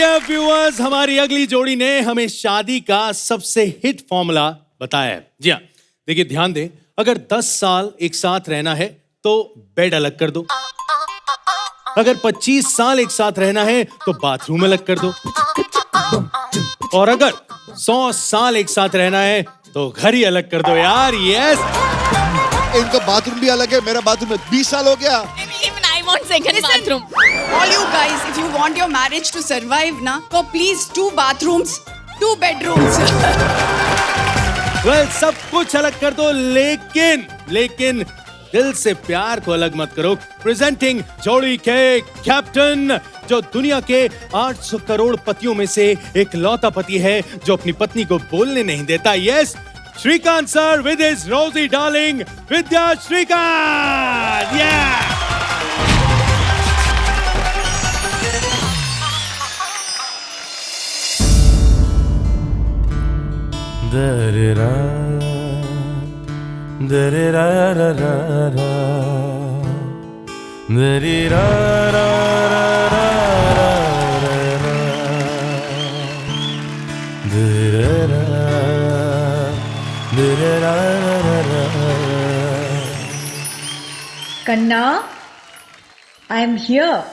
Dear viewers, हमारी अगली जोड़ी ने हमें शादी का सबसे हिट फॉर्मूला बताया है। जी हाँ, देखिए ध्यान दें, अगर 10 साल एक साथ रहना है तो बेड अलग कर दो, अगर 25 साल एक साथ रहना है तो बाथरूम अलग कर दो, और अगर 100 साल एक साथ रहना है तो घर ही अलग कर दो यार। यस, इनका बाथरूम भी अलग है, मेरा बाथरूम में 20 साल हो गया। Even I want second bathroom. All you guys, if you want your marriage to survive, na, so please 2 bathrooms, 2 bedrooms. well, सब कुछ अलग कर दो, लेकिन दिल से प्यार को अलग मत करो। प्रेजेंटिंग जोड़ी के कैप्टन, जो दुनिया के 800 करोड़ पतियों में से एक लौता पति है जो अपनी पत्नी को बोलने नहीं देता। Yes, Srikanth sir with his rosy darling Vidya Srikanth. Da-da-da, da-da-da-da-da-da, da-da-da-da-da-da. Kanna, I am here.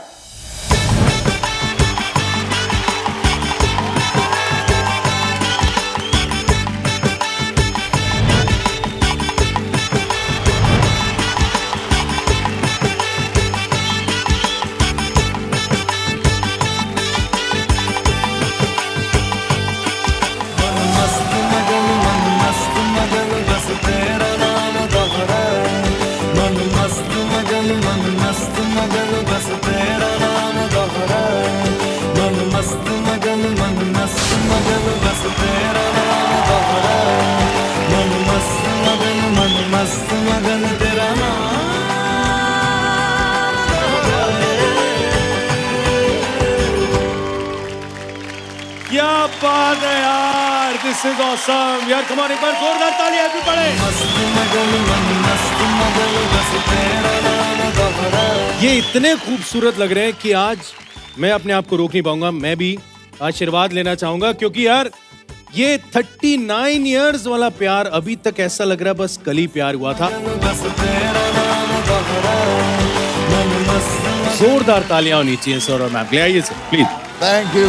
क्या बात है यार, दिस इज ऑसम यार। कम ऑन, एक बार जोरदार तालियां भी पड़े। ये इतने खूबसूरत लग रहे हैं कि आज मैं अपने आप को रोक नहीं पाऊंगा। मैं भी आशीर्वाद लेना चाहूंगा, क्योंकि यार ये 39 इयर्स वाला प्यार अभी तक ऐसा लग रहा है बस कल ही प्यार हुआ था। जोरदार तालियां होनी चाहिए सर और मैम। ले आइए सर प्लीज। Thank you.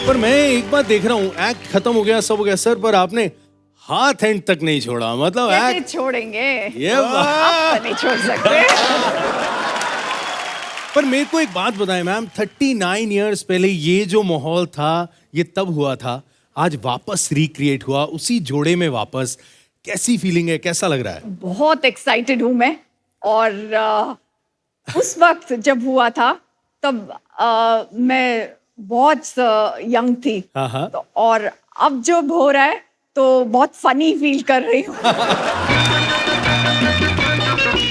पर मैं एक बात देख रहा हूँ, एक्ट खत्म हो गया, सब हो गया सर, पर आपने हाथ एंड तक नहीं छोड़ा। मतलब कैसे एक्ट छोड़ेंगे? ये आप तो नहीं छोड़ सकते। पर मेरे को एक बात बताएं मैम, 39 इयर्स पहले ये जो माहौल था ये तब हुआ था, आज वापस रिक्रिएट हुआ उसी जोड़े में वापस। कैसी फीलिंग है, कैसा लग रहा है? बहुत एक्साइटेड हूँ मैं। और उस वक्त जब हुआ था तब मैं बहुत यंग थी। हाँ। तो और अब जब हो रहा है तो बहुत फनी फील कर रही हूँ।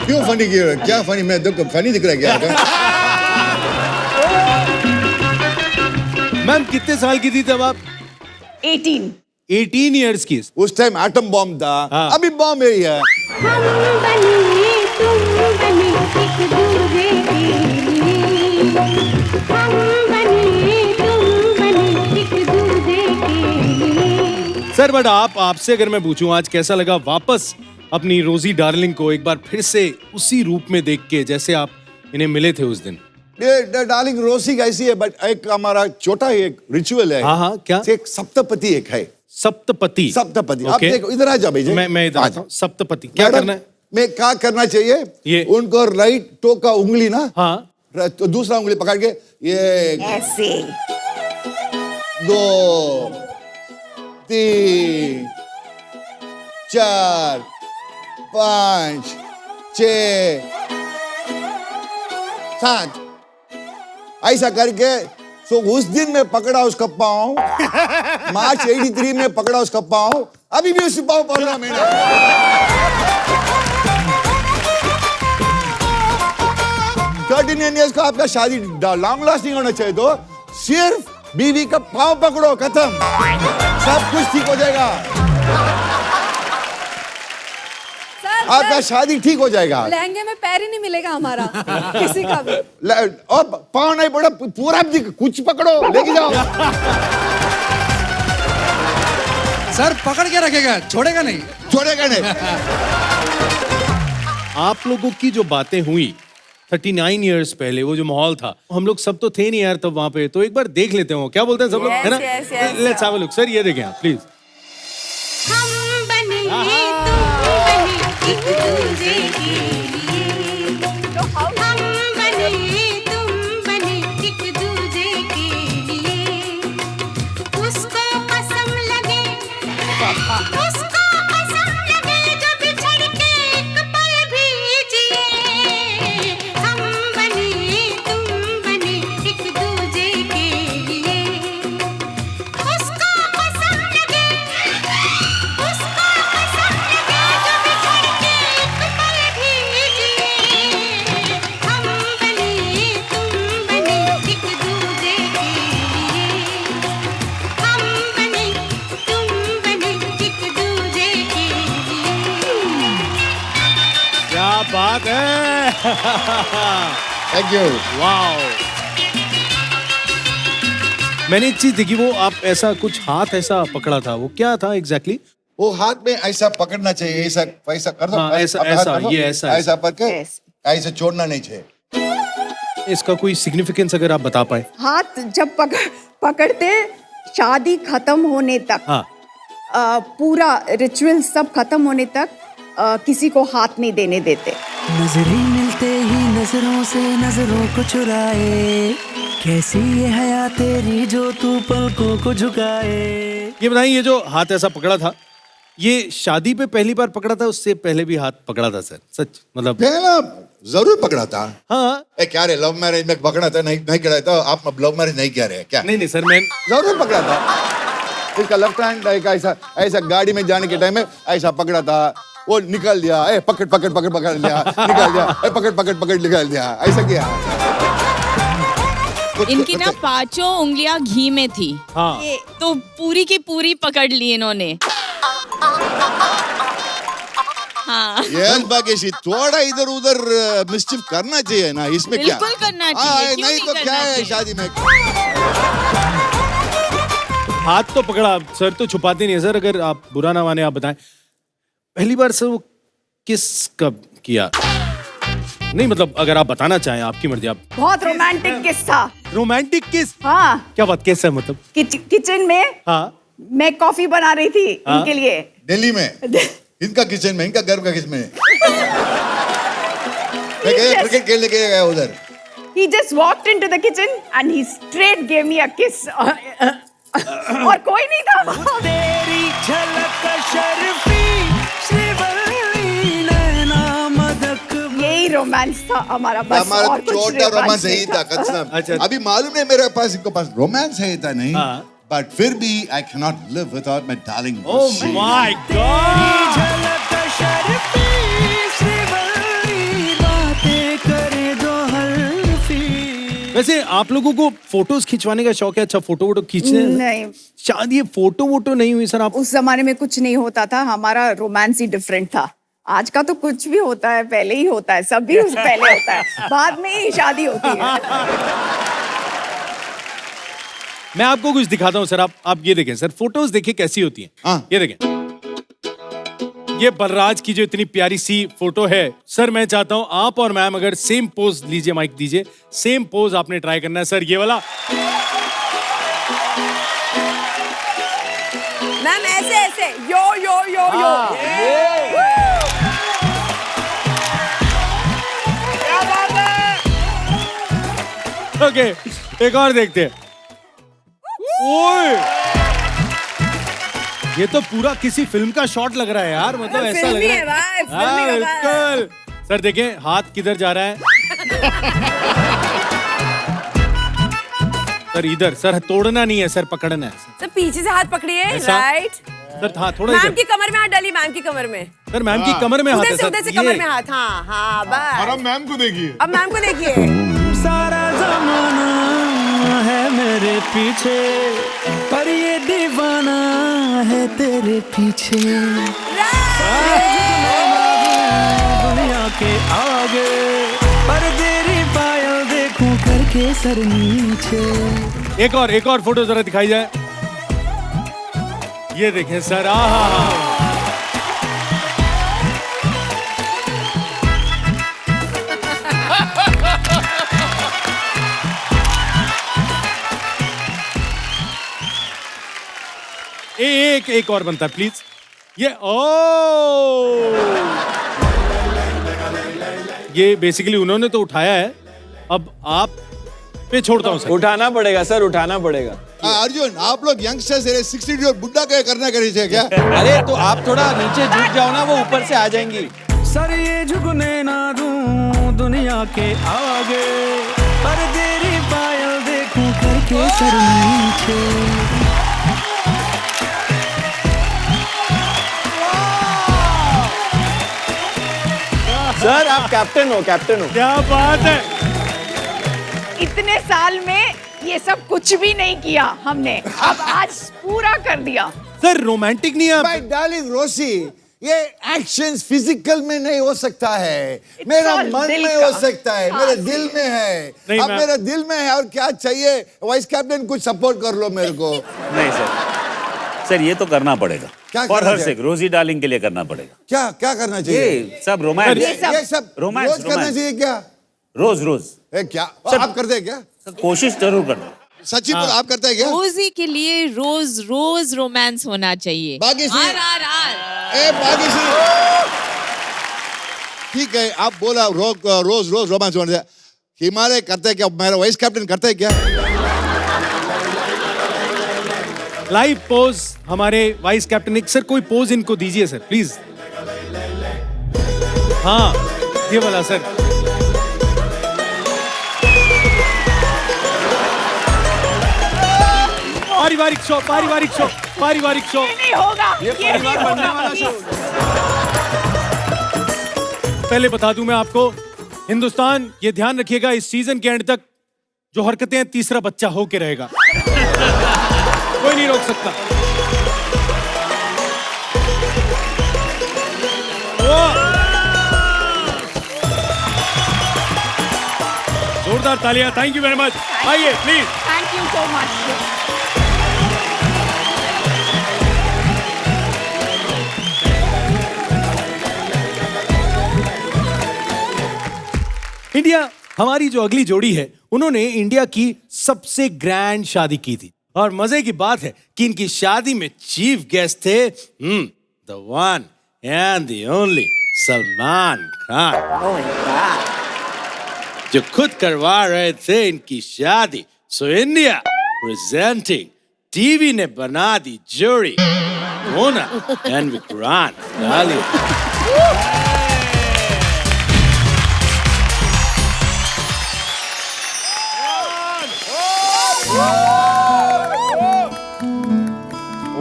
क्यों फनी क्यों? क्या फनी? मैं देखो फनी दिख रहा है क्या? मैम कितने साल की थी तब आप? 18 इयर्स की। उस टाइम एटम बॉम्ब था। हाँ। अभी बॉम्ब ही है। सर बट आपसे अगर मैं पूछूं आज कैसा लगा वापस अपनी रोजी डार्लिंग को एक बार फिर से उसी रूप में देख के जैसे आप इन्हें मिले थे उस दिन? ये डार्लिंग रोसी कैसी है? बट एक हमारा छोटा ही एक रिचुअल है। हाँ क्या? एक सप्तपति एक है। सप्तपति। आप देखो, इधर आ जाओ भाई। मैं इधर आता हूं। सप्तपति क्या करना है? मैं क्या करना चाहिए? ये उनको राइट टो का उंगली ना, हाँ, तो दूसरा उंगली पकड़ के ये ऐसे 2 3 4 5 6 7 ऐसा करके तो उस दिन में पकड़ा उसका पाँव। मार्च 83 में पकड़ा उसका पाँव, अभी भी उसी पाँव पकड़ा मैंने। 39 इयर्स का आपका शादी लॉन्ग लास्टिंग होना चाहिए तो सिर्फ बीवी का पाँव पकड़ो, खत्म, सब कुछ ठीक हो जाएगा। आपका शादी ठीक हो जाएगा। लहंगे में पैर ही नहीं मिलेगा हमारा किसी का भी। और पाँव नहीं पड़ा, पूरा कुछ पकड़ो, लेके जाओ। सर पकड़ के रखेगा, छोड़ेगा नहीं। छोड़ेगा नहीं। आप लोगों की जो बातें हुई 39 इयर्स पहले, वो जो माहौल था, हम लोग सब तो थे नहीं यार तब वहां पे, तो एक बार देख लेते हो क्या बोलते हैं सब लोग, है ना? Let's have a look. Sir ये देखें आप प्लीज। हम बने तुम बने एक दूजे के लिए, हम बने तुम बने एक दूजे के लिए, उसको कसम लगे जो बिछड़ के एक पल भी जिए, हम बने तुम बने एक दूजे के लिए, उसको कसम लगे जो बिछड़ के एक पल भी जिए, हम बने तुम बने एक दूजे के लिए, हम बने तुम बने एक दूजे के लिए। क्या बात है। Thank you. वाओ। मैंने एक चीज देखी, वो आप ऐसा कुछ हाथ ऐसा पकड़ा था, वो क्या था एग्जैक्टली? वो हाथ में ऐसा पकड़ना चाहिए, ऐसा ऐसा कर दो। हाँ, ऐसा अपना हाथ ऐसा कर दो। ये ऐसा ऐसा पकड़, Yes. ऐसे छोड़ना नहीं चाहिए। इसका कोई सिग्निफिकेंस अगर आप बता पाए। हाथ जब पकड़ते शादी खत्म होने तक, हाँ पूरा रिचुअल सब खत्म होने तक किसी को हाथ नहीं देने देते। नजरें मिलते ही नजरों से नजरों को चुराए, कैसी ये हया तेरी जो तू पलकों को झुकाए। ये बताइए, ये जो हाथ ऐसा पकड़ा था, ये शादी पे पहली बार पकड़ा था, उससे पहले भी हाथ पकड़ा था सर? सच मतलब? पहला जरूर पकड़ा था। हाँ। क्या रे, लव मैरिज में पकड़ा था? नहीं नहीं किया था। आप लव मैरिज नहीं किया रहे क्या? नहीं सर, मैं जरूर पकड़ा था। इसका लेफ्ट हैंड ऐसा ऐसा गाड़ी में जाने के टाइम में ऐसा पकड़ा था, वो निकल दिया, पकड़ पकड़ पकड़ पकड़ लिया, निकल दिया, पकड़ पकड़ पकड़ निकल दिया, ऐसा किया। इनकी ना पांचों उंगलियां घी में थी। हाँ। तो पूरी की पूरी पकड़ ली इन्होंने। हाँ बागेशी, थोड़ा इधर उधर मिस्चिफ करना चाहिए ना, इसमें क्या? बिल्कुल करना चाहिए, क्यों नहीं तो नहीं क्या करना है चाहिए? शादी में? हाथ तो पकड़ा, सर तो छुपाते नहीं है सर, अगर आप बुरा ना माने आप बताएं, पहली बार सर वो किस कब किया? नहीं मतलब अगर आप बताना चाहें, आपकी मर्जी। आप बहुत रोमांटिक किस था। रोमांटिक किस? हाँ, क्या बात, कैसा है मतलब? किचन में हाँ मैं कॉफी बना रही थी इनके लिए। दिल्ली में इनका किचन में, इनका घर का किचन में। मैं क्रिकेट खेलने के गया उधर। He just walked into the kitchen and he straight gave me a kiss. और कोई नहीं था। तेरी झलक शर्फी श्रीवल्ली नैना मदक। यही रोमांस था हमारा, बस हमारा और कुछ छोटा रोमांस नहीं यही था कसम। अच्छा। अभी मालूम है मेरे पास, इनको पास रोमांस है था नहीं, हाँ। बट फिर भी I can not live without my darling. Oh my God. झलक शर्फी श्रीवल्ली बातें करे दो हल्फी। वैसे आप लोगों को फोटोज खिंचवाने का शौक है? अच्छा, फोटो वोटो खींचने? नहीं, शायद ये फोटो वोटो नहीं हुई सर आप? उस जमाने में कुछ नहीं होता था, हमारा रोमांस ही डिफरेंट था। आज का तो कुछ भी होता है, पहले ही होता है, सब भी उस पहले होता है, बाद में ही शादी होती है। मैं आपको कुछ दिखाता हूँ सर, आप ये देखें सर, फोटोज देखिए कैसी होती हैं। हाँ। ये देखें, ये बलराज की जो इतनी प्यारी सी फोटो है सर, मैं चाहता हूं आप और मैम अगर सेम पोज लीजिए, माइक दीजिए, सेम पोज आपने ट्राई करना है सर, ये वाला। मैम ऐसे ऐसे यो यो यो यो। क्या बात है। ओके, एक और देखते हैं। ओए, ये तो पूरा किसी फिल्म का शॉट लग रहा है यार, मतलब ऐसा लग फिल्मी रहा है भाई, हाँ, फिल्मी का भाई। बिल्कुल। सर देखें हाथ किधर जा रहा है। सर इधर, सर तोड़ना नहीं है सर, पकड़ना है सर पीछे से हाथ पकड़िए, ऐसा? राइट। सर। हाँ थोड़ा मैम इधर। की कमर में हाथ डालिए, मैम की कमर में। सर मैम की कमर में हाथ है सर, उधर से ये। कमर में हाथ। हाँ हाँ बस। अब मैम को देखिए, अब मैम को देखिए। सारा जमाना है मेरे पीछे, पर ये दीवाना है तेरे पीछे। के आगे, पर तेरी पायल देखूं करके सर नीचे। एक और फोटो जरा दिखाई जाए। ये देखें सर, आहा। एक और बनता है प्लीज। ये ये बेसिकली उन्होंने तो उठाया है, अब आप पे छोड़ता हूँ सर। उठाना पड़ेगा सर, उठाना पड़ेगा। अर्जुन, आप लोग यंगस्टर्स 60 और बुड्ढा के करना करिए क्या? अरे तो आप थोड़ा नीचे झुक जाओ ना, वो ऊपर से आ जाएंगी। सर ये झुकने ना दूं दुनिया के आगे, पर तेरी पायल देखूं करके सर नीचे। सर आप कैप्टन हो, कैप्टन हो। क्या बात है। इतने साल में ये सब कुछ भी नहीं किया हमने, अब आज पूरा कर दिया। सर रोमांटिक नहीं है आप? माय डार्लिंग रोसी, ये एक्शंस फिजिकल में नहीं हो सकता है, मेरा all मन दिल में का। हो सकता है, मेरे दिल में है। नहीं, अब मैं- मेरे दिल में है और क्या चाहिए? वाइस कैप्टन कुछ सपोर्ट कर लो मेरे को। नहीं सर ये तो करना पड़ेगा। क्या फॉर करना हर चाहिए? सेक, रोजी डार्लिंग के लिए करना पड़ेगा। क्या क्या करना चाहिए? ये सब रोमांस, ये सब रोमांस, रोज करना रोमांस। चाहिए क्या? रोज क्या आप करते हैं क्या? कोशिश जरूर करना। सच्ची बोल, आप करते हैं क्या? रोजी के लिए रोज रोमांस होना चाहिए। बाकी से- RRR। ए बागी सिंह, ठीक है आप बोला रोज रोमांस होने दे। हिमालय करते हैं क्या? मेरा वाइस कैप्टन करते हैं क्या? लाइव पोज हमारे वाइस कैप्टन, एक सर कोई पोज इनको दीजिए सर प्लीज। हाँ ये वाला सर। पारिवारिक शो, पारिवारिक शो, पारिवारिक शो। ये नहीं होगा, ये परिवार नहीं बनने होगा, वाला please। पहले बता दूं मैं आपको, हिंदुस्तान ये ध्यान रखिएगा इस सीजन के एंड तक जो हरकतें हैं, तीसरा बच्चा होके रहेगा। कोई नहीं रोक सकता। जोरदार तालियां, थैंक यू वेरी मच। आइए please. Thank you so much. India, हमारी जो अगली जोड़ी है, उन्होंने इंडिया की सबसे ग्रैंड शादी की थी और मजे की बात है कि इनकी शादी में चीफ गेस्ट थे the one and the only Salman Khan, जो खुद करवा रहे थे इनकी शादी। सो इंडिया प्रेजेंटिंग, टीवी ने बना दी जोड़ी Mona and Vikrant.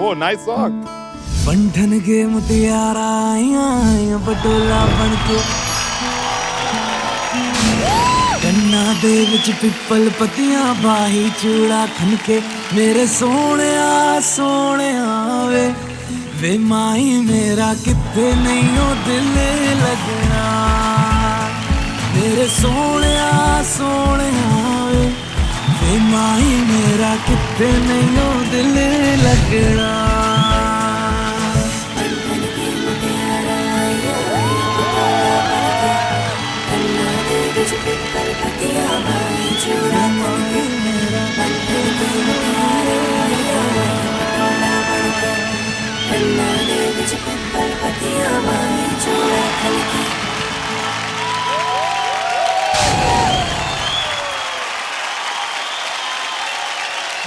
Oh, nice song. बंधन के मुटियारा आया बटोला बन के, गन्ना दे विच पिपल पतियां बाही चूड़ा खन के। मेरे सोने वे माई मेरा किथे नहीं हो दिल लगना। मेरे सोने वे माई मेरा किथे नहीं हो दिल लगना।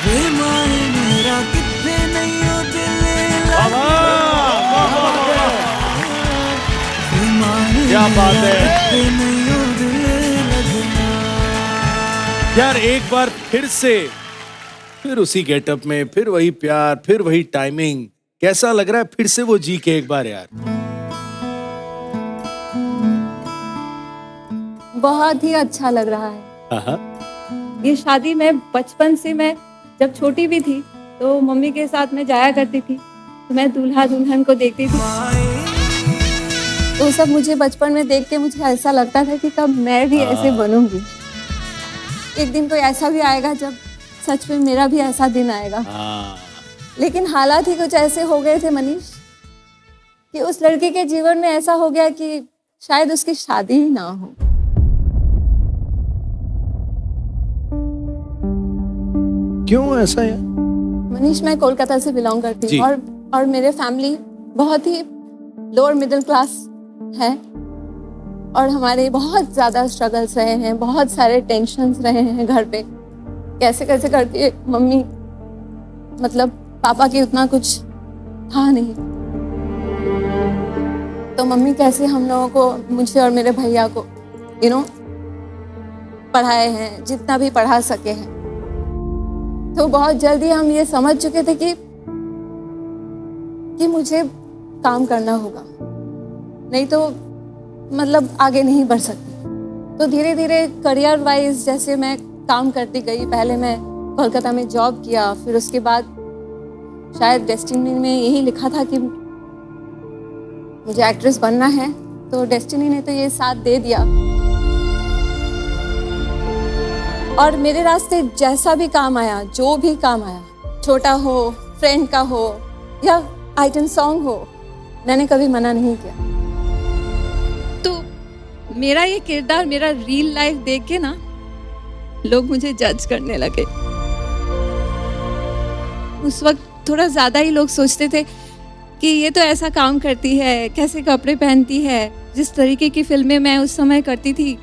वे माई मेरा किथे नहीं हो दिल लगना। वे माई क्या बात है। मेरा किथे नहीं हो दिल लगना। यार एक बार फिर से, फिर उसी गेटअप में, फिर वही प्यार, फिर वही टाइमिंग। कैसा लग रहा है फिर से वो जी के एक बार यार? बहुत ही अच्छा लग रहा है। हाँ। ये शादी में बचपन से, मैं जब छोटी भी थी तो मम्मी के साथ मैं जाया करती थी, तो मैं दूल्हा दुल्हन को देखती थी। तो सब मुझे बचपन में देख के मुझे ऐसा लगता था कि कब मैं भी ऐसे बनूंगी। एक दिन कोई ऐसा भी आएगा जब सच में मेरा भी ऐसा दिन आएगा। लेकिन हालात ही कुछ ऐसे हो गए थे मनीष कि उस लड़की के जीवन में ऐसा हो गया कि शायद उसकी शादी ही ना हो। क्यों ऐसा है? मनीष, मैं कोलकाता से बिलोंग करती हूँ और मेरे फैमिली बहुत ही लोअर मिडिल क्लास है और हमारे बहुत ज़्यादा स्ट्रगल्स रहे हैं, बहुत सारे टेंशन्स रहे हैं घर पे। कैसे कैसे करके मम्मी, मतलब पापा की उतना कुछ था नहीं, तो मम्मी कैसे हम लोगों को, मुझे और मेरे भैया को पढ़ाए हैं जितना भी पढ़ा सके हैं। तो बहुत जल्दी हम ये समझ चुके थे कि मुझे काम करना होगा, नहीं तो मतलब आगे नहीं बढ़ सकती। तो धीरे धीरे करियर वाइज जैसे मैं काम करती गई। पहले मैं कोलकाता में जॉब किया, फिर उसके बाद शायद डेस्टिनी में यही लिखा था कि मुझे एक्ट्रेस बनना है, तो डेस्टिनी ने तो ये साथ दे दिया। और मेरे रास्ते जैसा भी काम आया, जो भी काम आया, छोटा हो, फ्रेंड का हो या आइटम सॉन्ग हो, मैंने कभी मना नहीं किया। तो मेरा ये किरदार, मेरा रियल लाइफ देख के ना लोग मुझे जज करने लगे। उस वक्त थोड़ा ज़्यादा ही लोग सोचते थे कि ये तो ऐसा काम करती है, कैसे कपड़े पहनती है। जिस तरीके की फिल्में मैं उस समय करती थी,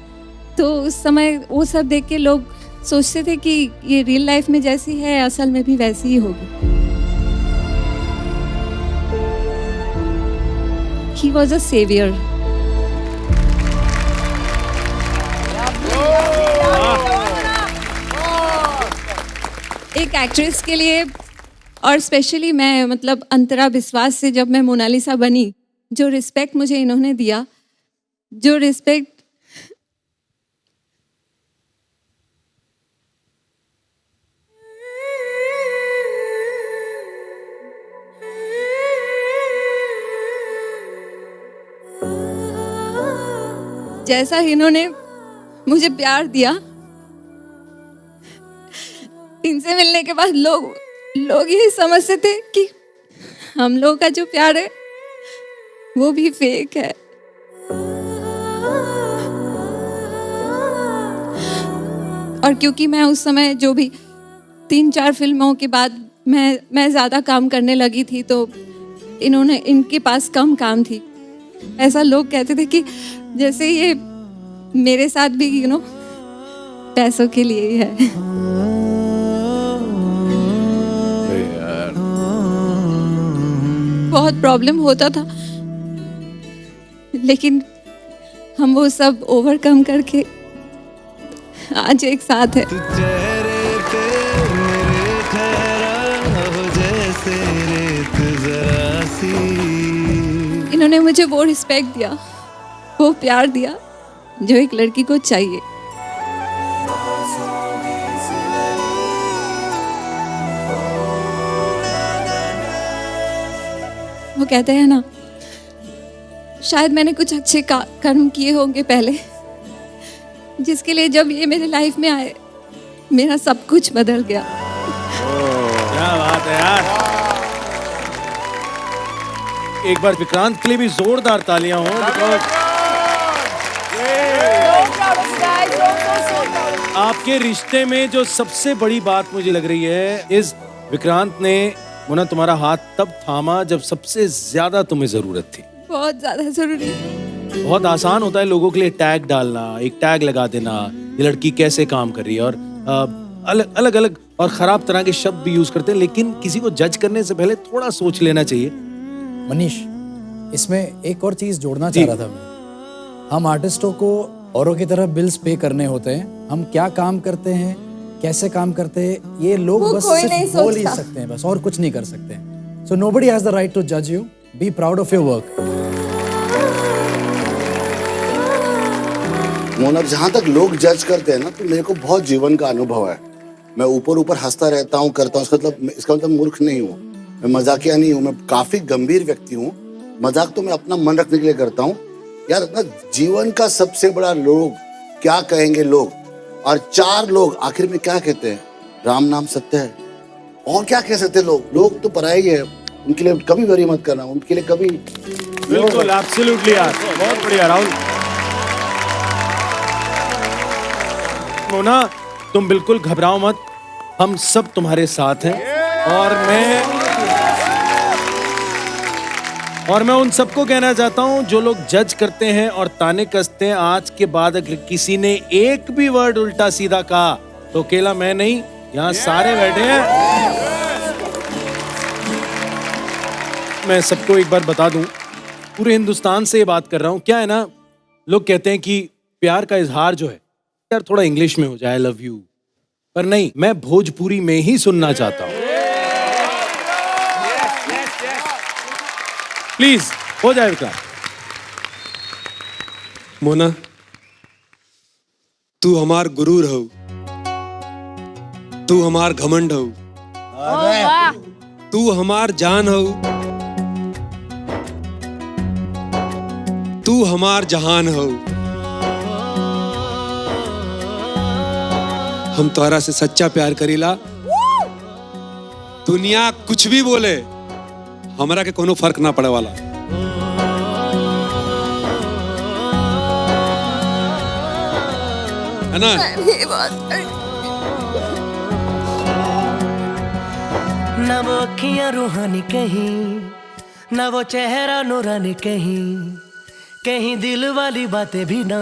तो उस समय वो सब देख के लोग सोचते थे कि ये रियल लाइफ में जैसी है असल में भी वैसी ही होगी। He was a savior. एक एक्ट्रेस के लिए और स्पेशली मैं, मतलब अंतरा विश्वास से जब मैं मोनालिसा बनी, जो रिस्पेक्ट मुझे इन्होंने दिया, जो रिस्पेक्ट जैसा इन्होंने मुझे प्यार दिया, इनसे मिलने के बाद लोग यही समझते थे कि हम लोगों का जो प्यार है वो भी फेक है। और क्योंकि मैं उस समय जो भी 3-4 फिल्मों के बाद मैं ज़्यादा काम करने लगी थी, तो इनके पास कम काम थी। ऐसा लोग कहते थे कि जैसे ये मेरे साथ भी पैसों के लिए ही है। बहुत प्रॉब्लम होता था, लेकिन हम वो सब ओवरकम करके आज एक साथ है। चेहरे पे मेरे ठहरा हो जैसे रेत जरा सी। इन्होंने मुझे वो रिस्पेक्ट दिया, वो प्यार दिया जो एक लड़की को चाहिए। वो कहते हैं ना, शायद मैंने कुछ अच्छे कर्म किए होंगे पहले, जिसके लिए जब ये मेरे लाइफ में आए, मेरा सब कुछ बदल गया। क्या बात है यार। एक बार विक्रांत के लिए भी जोरदार तालियां हों, बिकॉज आपके रिश्ते में जो सबसे बड़ी बात मुझे लग रही है, इस विक्रांत ने मुन्ना तुम्हारा हाथ तब थामा जब सबसे ज्यादा तुम्हें जरूरत थी। बहुत ज्यादा जरूरी। बहुत आसान होता है लोगों के लिए टैग डालना, एक टैग लगा देना, ये लड़की कैसे काम कर रही है, और अलग अलग और खराब तरह के शब्द भी यूज करते हैं, लेकिन किसी को जज करने से पहले थोड़ा सोच लेना चाहिए। मनीष, इसमें एक और चीज जोड़ना चाह रहा था मैं। हम आर्टिस्टों को औरों की तरह बिल्स पे करने होते हैं। हम क्या काम करते हैं, कैसे काम करते हैं, ये लोग बस सिर्फ बोल ही सकते हैं, बस और कुछ नहीं कर सकते हैं। So nobody has the right to जज you. Be proud of your work. Mona, जहाँ तक लोग जज करते हैं ना, तो मेरे को बहुत जीवन का अनुभव है। मैं ऊपर हंसता रहता हूँ, करता हूँ, इसका मतलब मूर्ख नहीं हूँ, मैं मजाकिया नहीं हूँ, मैं काफी गंभीर व्यक्ति हूँ। मजाक तो मैं अपना मन रखने के लिए करता हूँ, यार ना, जीवन का सबसे बड़ा लोग क्या कहेंगे लोग, और 4 लोग आखिर में क्या कहते हैं, राम नाम सत्य है, और क्या कह सकते हैं लोग तो पराई है, उनके लिए कभी वरी मत करना, उनके लिए कभी। बिल्कुल एब्सोल्युटली यार, बहुत बढ़िया राहुल। मोना तुम बिल्कुल घबराओ मत, हम सब तुम्हारे साथ हैं। और मैं उन सबको कहना चाहता हूं जो लोग जज करते हैं और ताने कसते हैं, आज के बाद अगर किसी ने एक भी वर्ड उल्टा सीधा कहा तो अकेला मैं नहीं, यहां सारे बैठे हैं। मैं सबको एक बार बता दूं, पूरे हिंदुस्तान से ये बात कर रहा हूं। क्या है ना, लोग कहते हैं कि प्यार का इजहार जो है यार थोड़ा इंग्लिश में हो जाए, लव यू, पर नहीं, मैं भोजपुरी में ही सुनना चाहता हूं। प्लीज हो जाए विक्रांत। मोना, तू हमार गुरूर हो, तू हमार घमंड हो, तू हमार जान हो, तू हमार जहान हो। हम तोहरा से सच्चा प्यार करीला, दुनिया कुछ भी बोले हमरा के कोनो फर्क ना पड़े वाला। है ना? ना वो अखियां रूहानी कहीं, ना वो चेहरा नूरानी कहीं, कहीं दिल वाली बातें भी ना,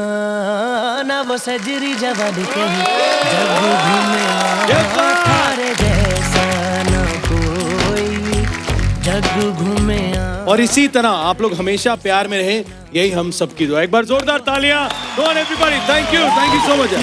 ना वो सजरी जवानी कहीं, जब घूमे थारे जैसा ना कोई, जग घूमे। और इसी तरह आप लोग हमेशा प्यार में रहे, यही हम सबकी दुआ। एक बार जोरदार तालियां। Go on everybody, thank you so much।